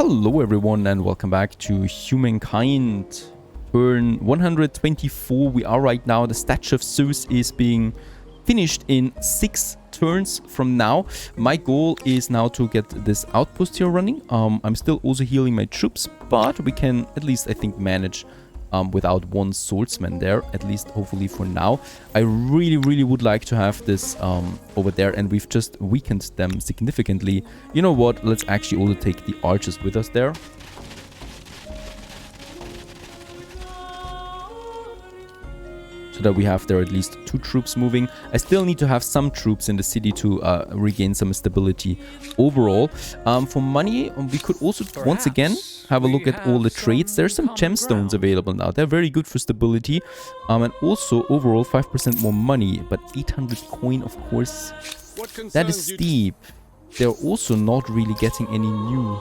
Hello everyone and welcome back to Humankind. Turn 124 we are right now. The statue of Zeus is being finished in 6 turns from now. My goal is now to get this outpost here running. I'm still also healing my troops, but we can at least, I think, manage without one swordsman there, at least hopefully for now. I really would like to have this over there, and we've just weakened them significantly. You know what, let's actually also take the archers with us there. So that we have there at least 2 troops moving. I still need to have some troops in the city to regain some stability overall. For money, we could also once again have a look at all the trades. There's some gemstones available now. They're very good for stability. And also overall 5% more money. But 800 coin, of course, that is steep. They're also not really getting any new.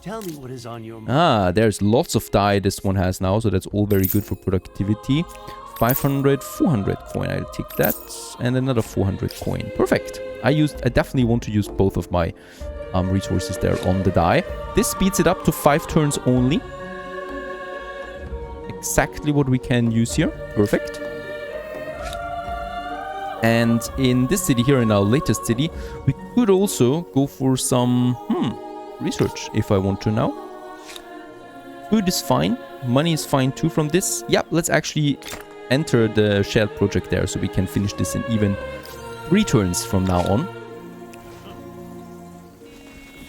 Tell me what is on your mind. There's lots of dye this one has now. So that's all very good for productivity. 500, 400 coin, I'll take that, and another 400 coin. Perfect. I definitely want to use both of my resources there on the die. This speeds it up to 5 turns only. Exactly what we can use here. Perfect. And in this city here, in our latest city, we could also go for some research if I want to now. Food is fine. Money is fine too from this. Yep, let's actually enter the shared project there so we can finish this in even 3 turns from now on.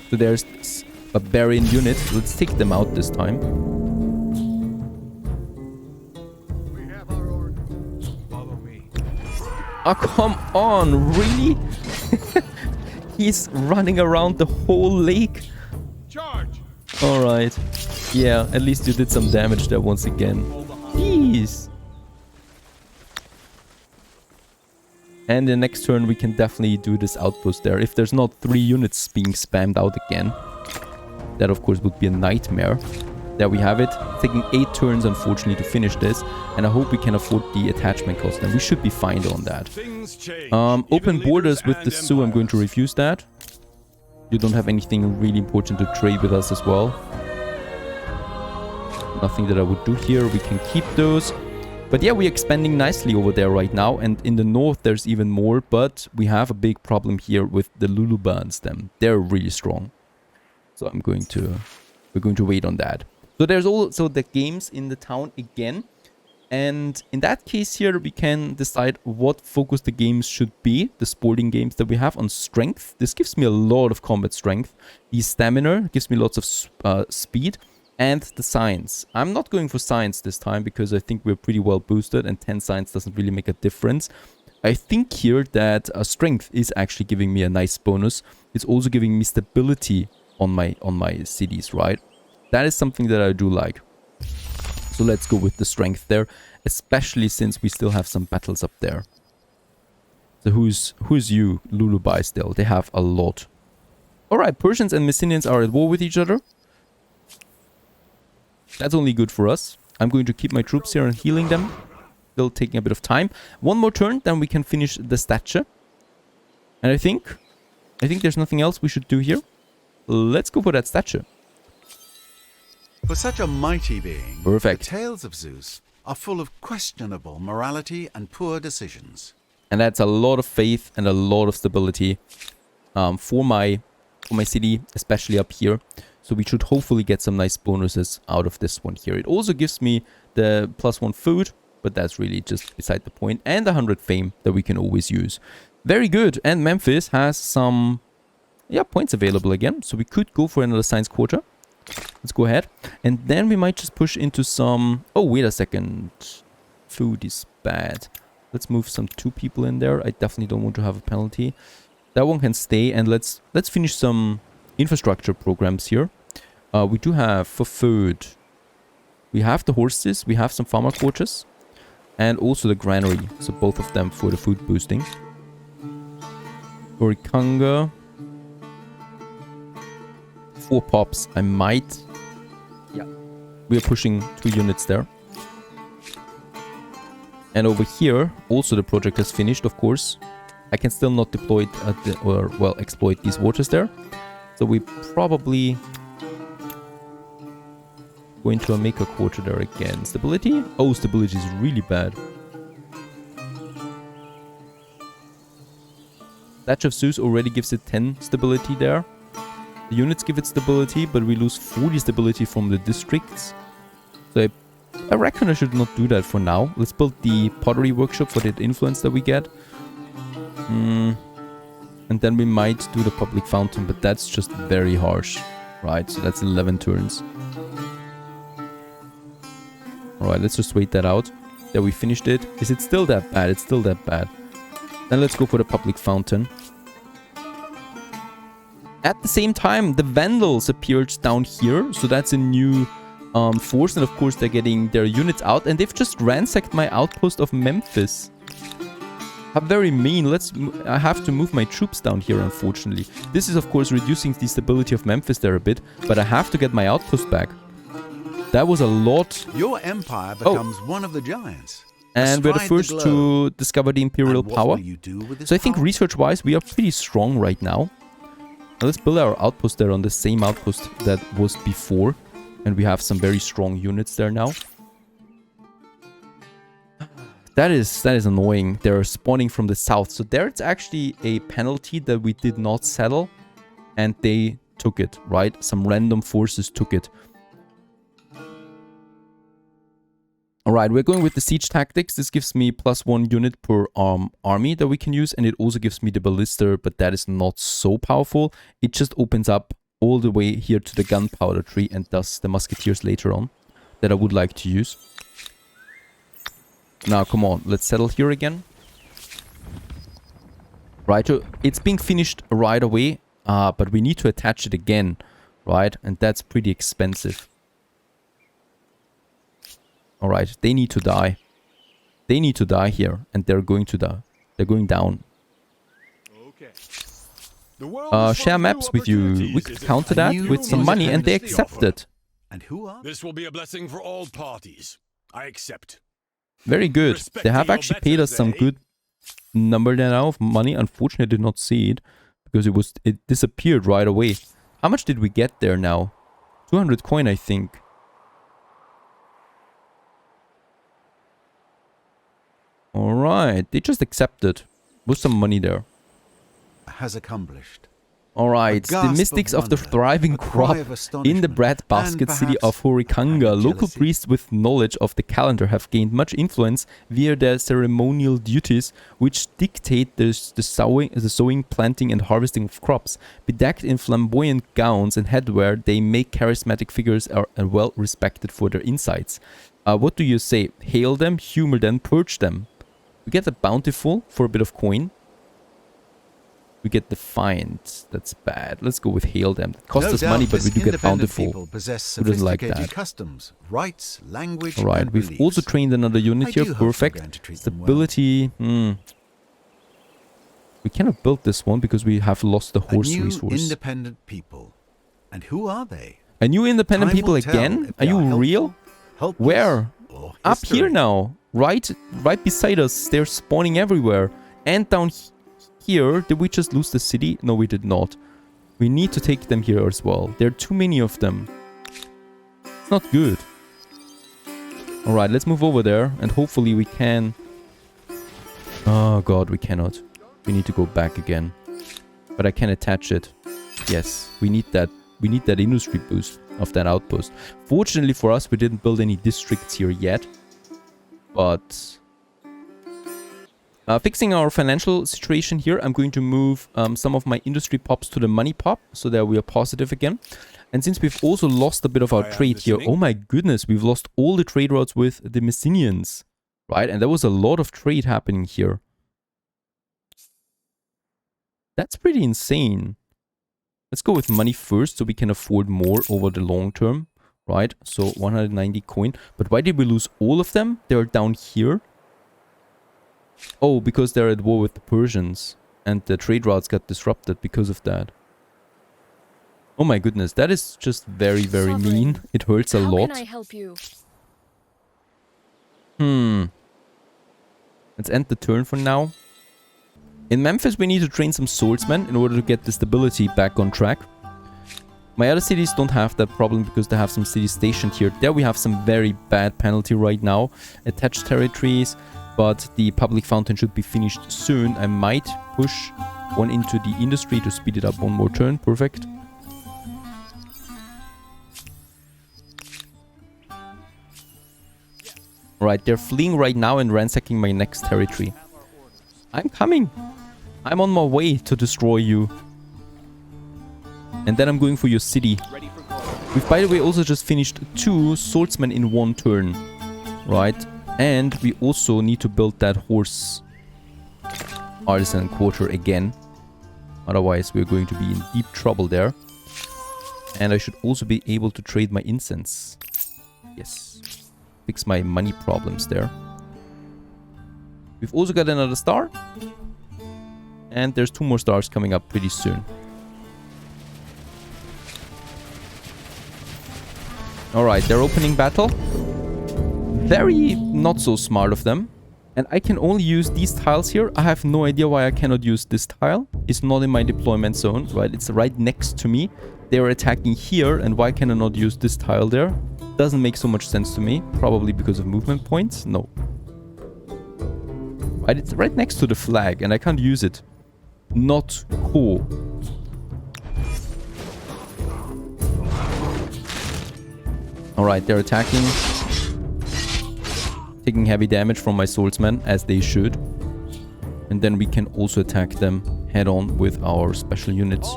So there's a barbarian unit. Let's take them out this time. We have our orders. Follow me. Oh, come on, really? He's running around the whole lake. Charge. All right. Yeah, at least you did some damage there once again. Jeez. And the next turn we can definitely do this outpost there. If there's not 3 units being spammed out again, that of course would be a nightmare. There we have it. Taking 8 turns unfortunately to finish this. And I hope we can afford the attachment cost. And we should be fine on that. Open borders with the Sioux, I'm going to refuse that. You don't have anything really important to trade with us as well. Nothing that I would do here. We can keep those. But yeah, we're expanding nicely over there right now. And in the north, there's even more. But we have a big problem here with the Lulubans. They're really strong. So we're going to wait on that. So there's also the games in the town again. And in that case here, we can decide what focus the games should be. The sporting games that we have on strength. This gives me a lot of combat strength. The stamina gives me lots of speed. And the science. I'm not going for science this time because I think we're pretty well boosted and 10 science doesn't really make a difference. I think here that strength is actually giving me a nice bonus. It's also giving me stability on my cities, right? That is something that I do like. So let's go with the strength there, especially since we still have some battles up there. So who's you, Lulubai still? They have a lot. Alright, Persians and Messenians are at war with each other. That's only good for us. I'm going to keep my troops here and healing them. Still taking a bit of time. One more turn, then we can finish the statue. And I think there's nothing else we should do here. Let's go for that statue. For such a mighty being, Perfect. The tales of Zeus are full of questionable morality and poor decisions. And that's a lot of faith and a lot of stability for my city, especially up here. So we should hopefully get some nice bonuses out of this one here. It also gives me the +1 food, but that's really just beside the point. And 100 fame that we can always use. Very good. And Memphis has some points available again. So we could go for another science quarter. Let's go ahead. And then we might just push into some... Oh, wait a second. Food is bad. Let's move some 2 people in there. I definitely don't want to have a penalty. That one can stay. And let's finish some infrastructure programs here. We do have for food, we have the horses, we have some farmer quarters, and also the granary. So both of them for the food boosting. Orikanga, 4 pops. I might. Yeah, we are pushing 2 units there. And over here, also the project has finished, of course. I can still not deploy it exploit these waters there. So we probably Go into a maker quarter there again. Stability? Oh, stability is really bad. Statue of Zeus already gives it 10 stability there. The units give it stability, but we lose 40 stability from the districts. So I reckon I should not do that for now. Let's build the pottery workshop for that influence that we get. And then we might do the public fountain, but that's just very harsh. Right, so that's 11 turns. Alright, let's just wait that out. There, we finished it. Is it still that bad? It's still that bad. Then let's go for the public fountain. At the same time, the Vandals appeared down here. So that's a new force. And of course, they're getting their units out. And they've just ransacked my outpost of Memphis. How very mean. I have to move my troops down here, unfortunately. This is, of course, reducing the stability of Memphis there a bit. But I have to get my outpost back. That was a lot. Your empire becomes one of the giants. And we're the first to discover the imperial power. So I think research-wise, we are pretty strong right now. Now let's build our outpost there on the same outpost that was before. And we have some very strong units there now. That is annoying. They're spawning from the south. So there it's actually a penalty that we did not settle. And they took it, right? Some random forces took it. Alright, we're going with the siege tactics. This gives me +1 unit per army that we can use. And it also gives me the ballista, but that is not so powerful. It just opens up all the way here to the gunpowder tree and thus the musketeers later on that I would like to use. Now, come on, let's settle here again. Right, so it's being finished right away, but we need to attach it again, right? And that's pretty expensive. Alright, they need to die. They need to die here, and they're going to die. They're going down. Okay. Share maps with you. We could counter that with some money, and they accept it. And who are This will be a blessing for all parties. I accept. Very good. They have actually paid us some good number there now of money. Unfortunately, I did not see it because it disappeared right away. How much did we get there now? 200 coin, I think. Alright, they just accepted. With some money there. has accomplished. Alright, the mystics of the thriving crop in the breadbasket city of Horikanga. Local priests with knowledge of the calendar have gained much influence via their ceremonial duties, which dictate the sowing, planting and harvesting of crops. Bedecked in flamboyant gowns and headwear, they make charismatic figures and well respected for their insights. What do you say? Hail them, humor them, purge them. We get a bountiful for a bit of coin. We get defiant. That's bad. Let's go with hail them. It costs us money, but we do get bountiful. Who doesn't like that? Customs, rights, language, alright, we've also trained another unit here. Perfect. Stability. We cannot build this one because we have lost the horse resource. Independent people. And who are they? A new independent people again? Are you real? Where? Up here now. Right beside us. They're spawning everywhere. And down here. Did we just lose the city? No, we did not. We need to take them here as well. There are too many of them. It's not good. Alright, let's move over there. And hopefully we can... Oh god, we cannot. We need to go back again. But I can attach it. Yes, we need that. We need that industry boost of that outpost. Fortunately for us, we didn't build any districts here yet. But... fixing our financial situation here, I'm going to move some of my industry pops to the money pop. So there we are positive again. And since we've also lost a bit of our trade here, oh my goodness, we've lost all the trade routes with the Messenians. Right? And there was a lot of trade happening here. That's pretty insane. Let's go with money first so we can afford more over the long term. Right? So 190 coin. But why did we lose all of them? They're down here. Oh, because they're at war with the Persians. And the trade routes got disrupted because of that. Oh my goodness, that is just very, very mean. It hurts a lot. How can I help you? Let's end the turn for now. In Memphis, we need to train some swordsmen in order to get the stability back on track. My other cities don't have that problem because they have some cities stationed here. There we have some very bad penalty right now. Attached territories, but the public fountain should be finished soon. I might push one into the industry to speed it up one more turn. Perfect. Right, they're fleeing right now and ransacking my next territory. I'm coming. I'm on my way to destroy you. And then I'm going for your city. We've, by the way, also just finished 2 swordsmen in 1 turn. Right? And we also need to build that horse artisan quarter again. Otherwise, we're going to be in deep trouble there. And I should also be able to trade my incense. Yes. Fix my money problems there. We've also got another star. And there's 2 more stars coming up pretty soon. Alright, they're opening battle. Very not so smart of them. And I can only use these tiles here. I have no idea why I cannot use this tile. It's not in my deployment zone, right? It's right next to me. They're attacking here, and why can I not use this tile there? Doesn't make so much sense to me. Probably because of movement points? No. Right, it's right next to the flag, and I can't use it. Not cool. Alright, they're attacking. Taking heavy damage from my swordsmen, as they should. And then we can also attack them head-on with our special units.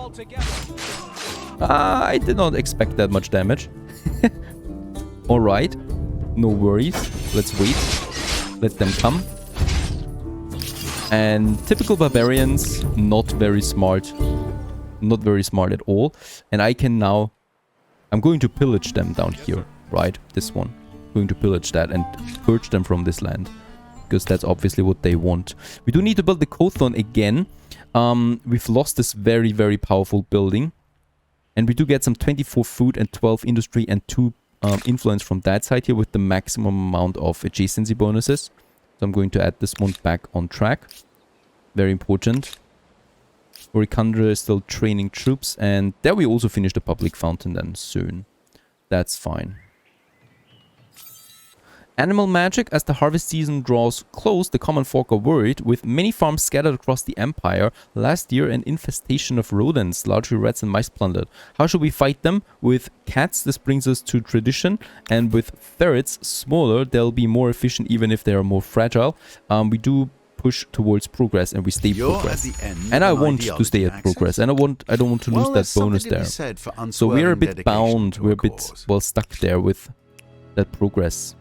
I did not expect that much damage. Alright, no worries. Let's wait. Let them come. And typical barbarians, not very smart. Not very smart at all. And I can now... I'm going to pillage them down here, right? This one. Going to pillage that and purge them from this land. Because that's obviously what they want. We do need to build the Kothon again. We've lost this very, very powerful building. And we do get some 24 food and 12 industry and 2 influence from that side here with the maximum amount of adjacency bonuses. So I'm going to add this one back on track. Very important. Oricandra is still training troops. And there we also finish the public fountain then soon. That's fine. Animal magic. As the harvest season draws close, the common folk are worried. With many farms scattered across the empire, last year an infestation of rodents, largely rats and mice, plundered. How should we fight them? With cats, this brings us to tradition, and with ferrets, smaller, they'll be more efficient even if they are more fragile. We do push towards progress and we stay progress. And I want to stay at progress, and I don't want to lose that bonus there. So we're a bit bound, we're a bit, well, stuck there with that progress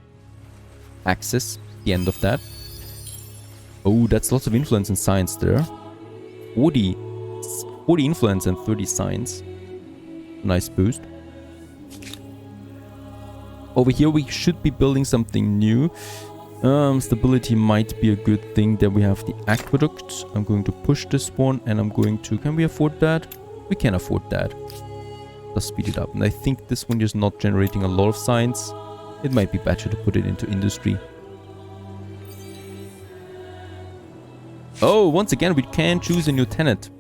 axis, the end of that. Oh, that's lots of influence and science there. 40 influence and 30 science. Nice boost. Over here we should be building something new. Stability might be a good thing. There we have the aqueduct. I'm going to push this one and I'm going to... Can we afford that? We can afford that. Let's speed it up. And I think this one is not generating a lot of science. It might be better to put it into industry. Oh, once again, we can choose a new tenant.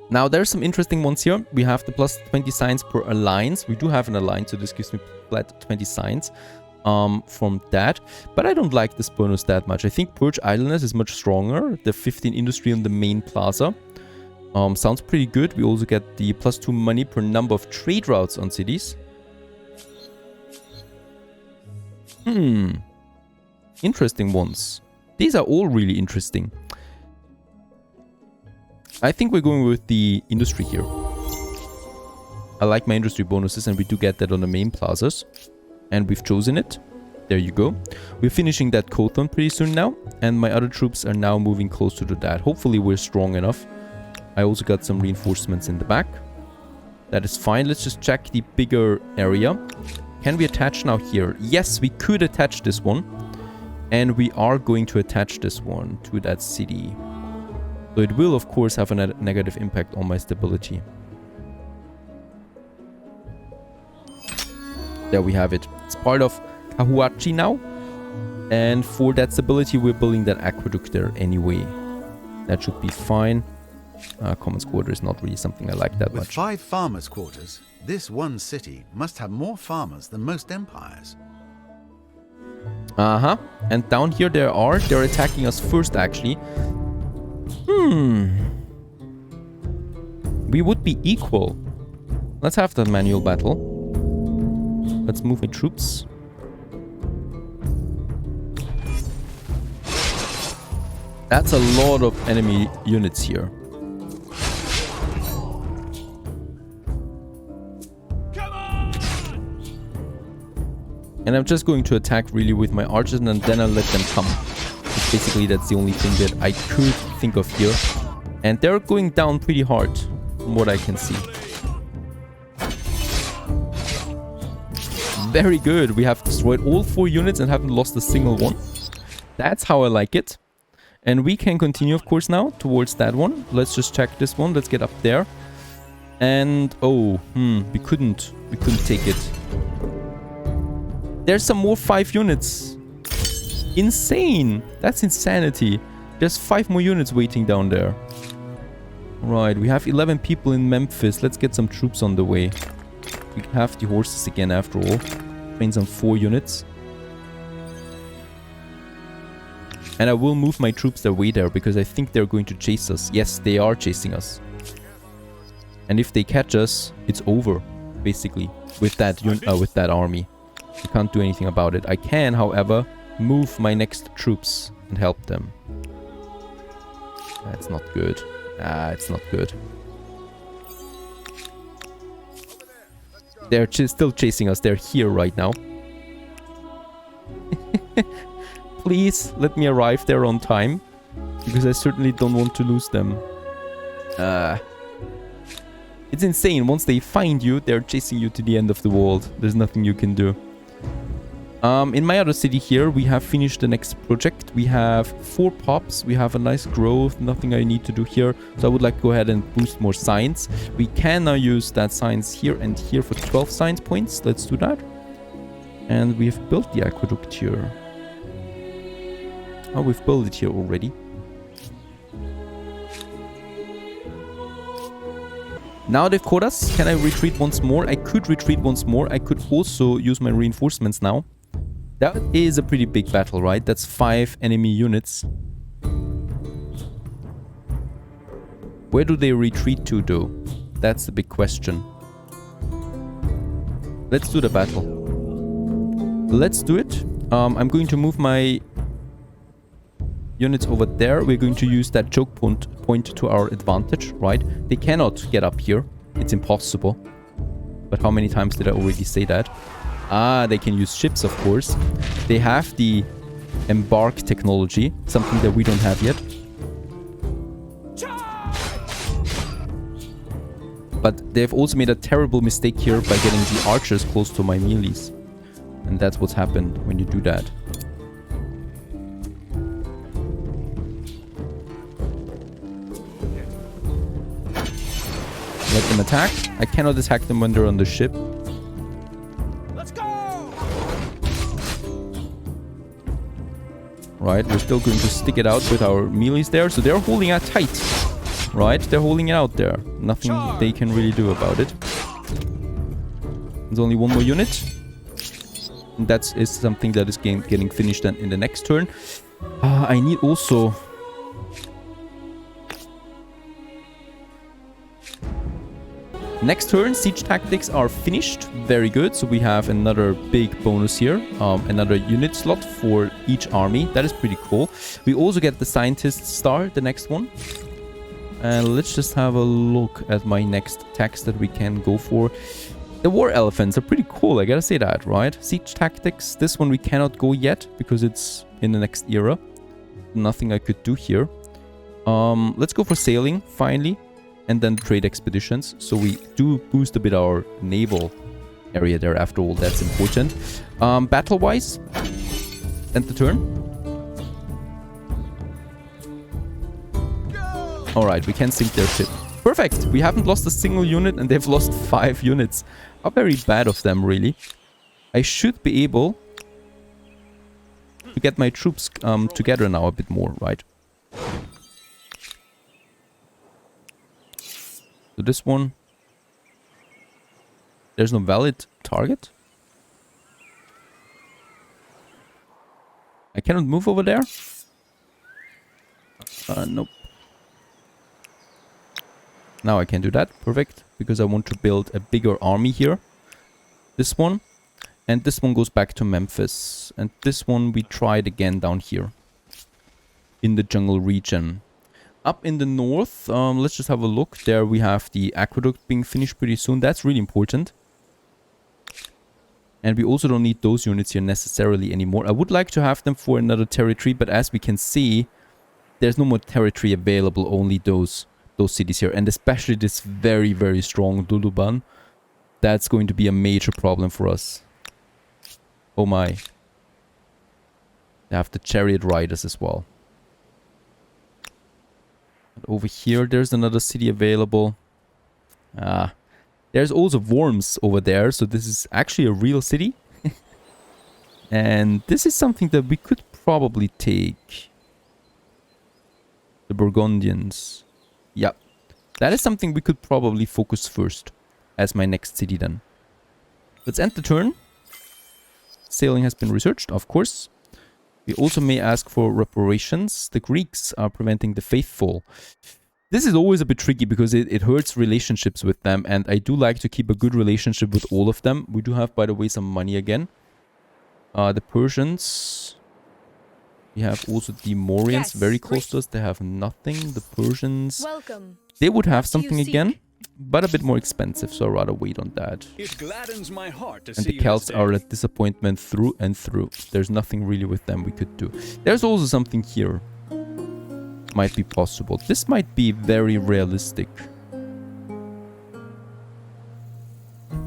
Now, there's some interesting ones here. We have the plus 20 science per alliance. We do have an alliance, so this gives me flat 20 science from that. But I don't like this bonus that much. I think Purge Idleness is much stronger. The 15 industry on the main plaza. Sounds pretty good. We also get the plus 2 money per number of trade routes on cities. Interesting ones. These are all really interesting. I think we're going with the industry here. I like my industry bonuses, and we do get that on the main plazas. And we've chosen it. There you go. We're finishing that Kothon pretty soon now. And my other troops are now moving closer to that. Hopefully we're strong enough. I also got some reinforcements in the back. That is fine. Let's just check the bigger area. Can we attach now here? Yes, we could attach this one. And we are going to attach this one to that city. So it will, of course, have a negative impact on my stability. There we have it. It's part of Kahuachi now. And for that stability, we're building that aqueduct there anyway. That should be fine. Commons Quarter is not really something I like that With much. 5 farmers' quarters, this one city must have more farmers than most empires. Uh-huh. And down here they're attacking us first, actually. We would be equal. Let's have the manual battle. Let's move my troops. That's a lot of enemy units here. And I'm just going to attack really with my archers and then I'll let them come. Basically, that's the only thing that I could think of here. And they're going down pretty hard, from what I can see. Very good. We have destroyed all 4 units and haven't lost a single one. That's how I like it. And we can continue, of course, now towards that one. Let's just check this one. Let's get up there. And we couldn't take it. There's some more 5 units. Insane. That's insanity. There's 5 more units waiting down there. Right, we have 11 people in Memphis. Let's get some troops on the way. We have the horses again after all. Train some 4 units. And I will move my troops their way there because I think they're going to chase us. Yes, they are chasing us. And if they catch us, it's over, basically, with that army. I can't do anything about it. I can, however, move my next troops and help them. That's not good. It's not good. They're still chasing us. They're here right now. Please let me arrive there on time, because I certainly don't want to lose them. It's insane. Once they find you, they're chasing you to the end of the world. There's nothing you can do. In my other city here, we have finished the next project. We have 4 pops. We have a nice growth. Nothing I need to do here. So I would like to go ahead and boost more science. We can now use that science here and here for 12 science points. Let's do that. And we've built the aqueduct here. Oh, we've built it here already. Now they've caught us. Can I retreat once more? I could retreat once more. I could also use my reinforcements now. That is a pretty big battle, right? That's 5 enemy units. Where do they retreat to, though? That's the big question. Let's do the battle. Let's do it. I'm going to move my units over there. We're going to use that choke point to our advantage, right? They cannot get up here. It's impossible. But how many times did I already say that? They can use ships, of course. They have the embark technology, something that we don't have yet. But they've also made a terrible mistake here by getting the archers close to my melees. And that's what's happened when you do that. Let them attack. I cannot attack them when they're on the ship. Let's go! Right, we're still going to stick it out with our melees there. So they're holding out tight. Right, they're holding it out there. Nothing they can really do about it. There's only 1 more unit. And that is something that is getting finished then in the next turn. I need also... Next turn, siege tactics are finished. Very good. So we have another big bonus here. Another unit slot for each army. That is pretty cool. We also get the scientist star, the next one. And let's just have a look at my next tax that we can go for. The war elephants are pretty cool, I gotta say that, right? Siege tactics. This one we cannot go yet because it's in the next era. Nothing I could do here. Let's go for sailing, finally. And then trade expeditions. So we do boost a bit our naval area there. After all, that's important. Battle-wise, end the turn. Alright, we can sink their ship. Perfect! We haven't lost a single unit and they've lost 5 units. How very bad of them, really. I should be able to get my troops together now a bit more, right? So this one, there's no valid target. I cannot move over there. Nope. Now I can do that. Perfect. Because I want to build a bigger army here. This one. And this one goes back to Memphis. And this one we tried again down here. In the jungle region. Up in the north, let's just have a look. There we have the aqueduct being finished pretty soon. That's really important. And we also don't need those units here necessarily anymore. I would like to have them for another territory, but as we can see, there's no more territory available, only those cities here. And especially this very, very strong Luluban. That's going to be a major problem for us. Oh my. They have the chariot riders as well. And over here, there's another city available. There's also Worms over there, so this is actually a real city. And this is something that we could probably take. The Burgundians. Yeah. That is something we could probably focus first. As my next city then. Let's end the turn. Sailing has been researched, of course. We also may ask for reparations. The Greeks are preventing the faithful. This is always a bit tricky because it hurts relationships with them. And I do like to keep a good relationship with all of them. We do have, by the way, some money again. The Persians. We have also the Mauryans very close to us. They have nothing. The Persians. Welcome. They would have something again. But a bit more expensive, so I'd rather wait on that. It gladdens my heart to And see the Celts you are a disappointment through and through. There's nothing really with them we could do. There's also something here. Might be possible. This might be very realistic.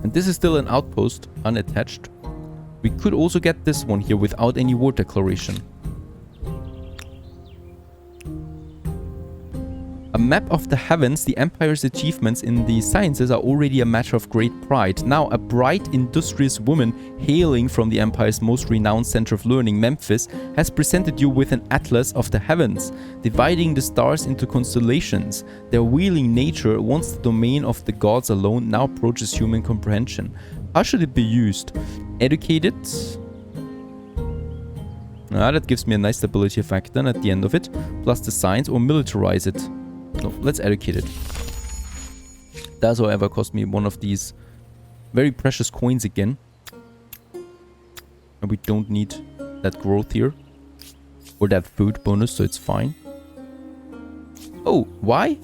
And this is still an outpost, unattached. We could also get this one here without any war declaration. A map of the heavens, the Empire's achievements in the sciences are already a matter of great pride. Now, a bright, industrious woman hailing from the Empire's most renowned center of learning, Memphis, has presented you with an atlas of the heavens, dividing the stars into constellations. Their wheeling nature, once the domain of the gods alone, now approaches human comprehension. How should it be used? Educated? That gives me a nice stability effect then at the end of it, plus the science, or militarize it. No, let's educate it. Does, however, cost me one of these very precious coins again. And we don't need that growth here. Or that food bonus, so it's fine. Oh, why?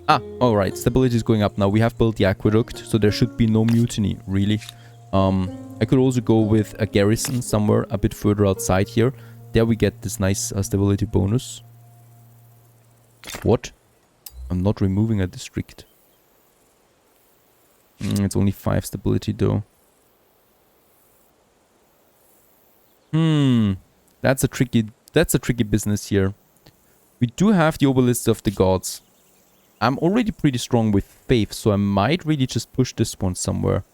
Alright, stability is going up now. We have built the aqueduct, so there should be no mutiny, really. I could also go with a garrison somewhere a bit further outside here. There we get this nice stability bonus. What? I'm not removing a district. It's only 5 stability though. That's a tricky business here. We do have the obelisks of the gods. I'm already pretty strong with faith, so I might really just push this one somewhere.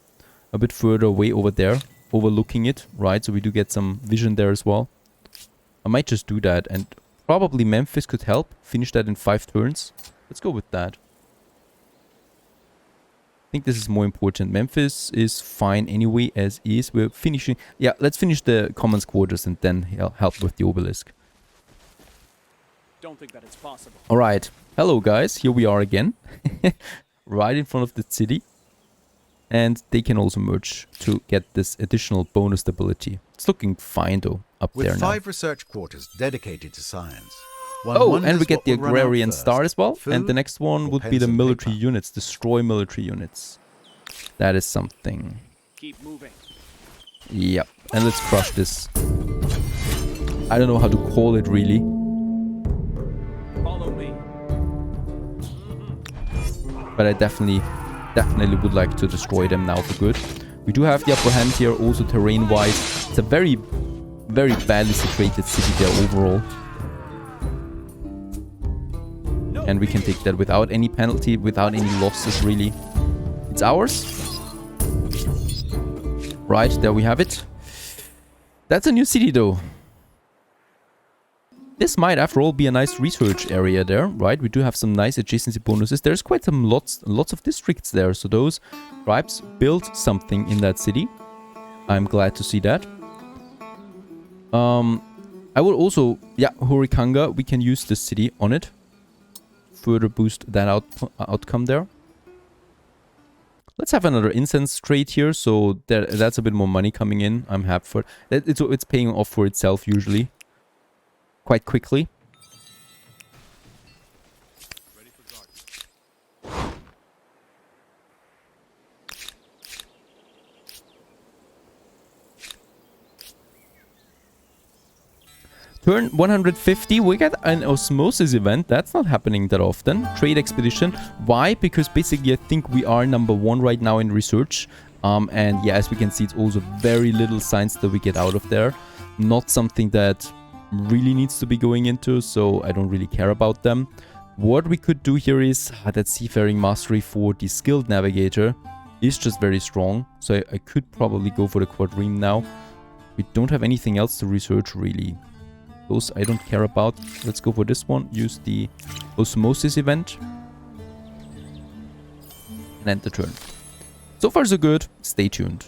A bit further away over there, overlooking it, right? So we do get some vision there as well. I might just do that, and probably Memphis could help. Finish that in 5 turns. Let's go with that. I think this is more important. Memphis is fine anyway as is. We're finishing... Yeah, let's finish the commons quarters and then help with the obelisk. Don't think that it's possible. Alright. Hello guys, here we are again. Right in front of the city. And they can also merge to get this additional bonus stability. It's looking fine though, up there now. With 5 research quarters dedicated to science. Oh, and we get the agrarian star as well. And the next one would be the military units. Destroy military units. That is something. Keep moving. Yep. And let's crush this. I don't know how to call it really. Follow me. But I definitely would like to destroy them now for good. We do have the upper hand here, also terrain-wise. It's a very, very badly situated city there overall. And we can take that without any penalty, without any losses really. It's ours. Right, there we have it. That's a new city though. This might, after all, be a nice research area there, right? We do have some nice adjacency bonuses. There's quite some lots of districts there. So those tribes built something in that city. I'm glad to see that. I will also, yeah, Horikanga, we can use this city on it. Further boost that outcome there. Let's have another incense trade here. So that's a bit more money coming in. I'm happy for it. It's paying off for itself usually. Quite quickly. Ready for guard. Turn 150, we get an osmosis event. That's not happening that often. Trade expedition. Why? Because basically I think we are #1 right now in research. And yeah, as we can see, it's also very little science that we get out of there. Not something that really needs to be going into, so I don't really care about them. What we could do here is that seafaring mastery for the skilled navigator is just very strong. So I could probably go for the quadrime now. We don't have anything else to research really. Those I don't care about. Let's go for this one. Use the osmosis event. And end the turn. So far so good. Stay tuned.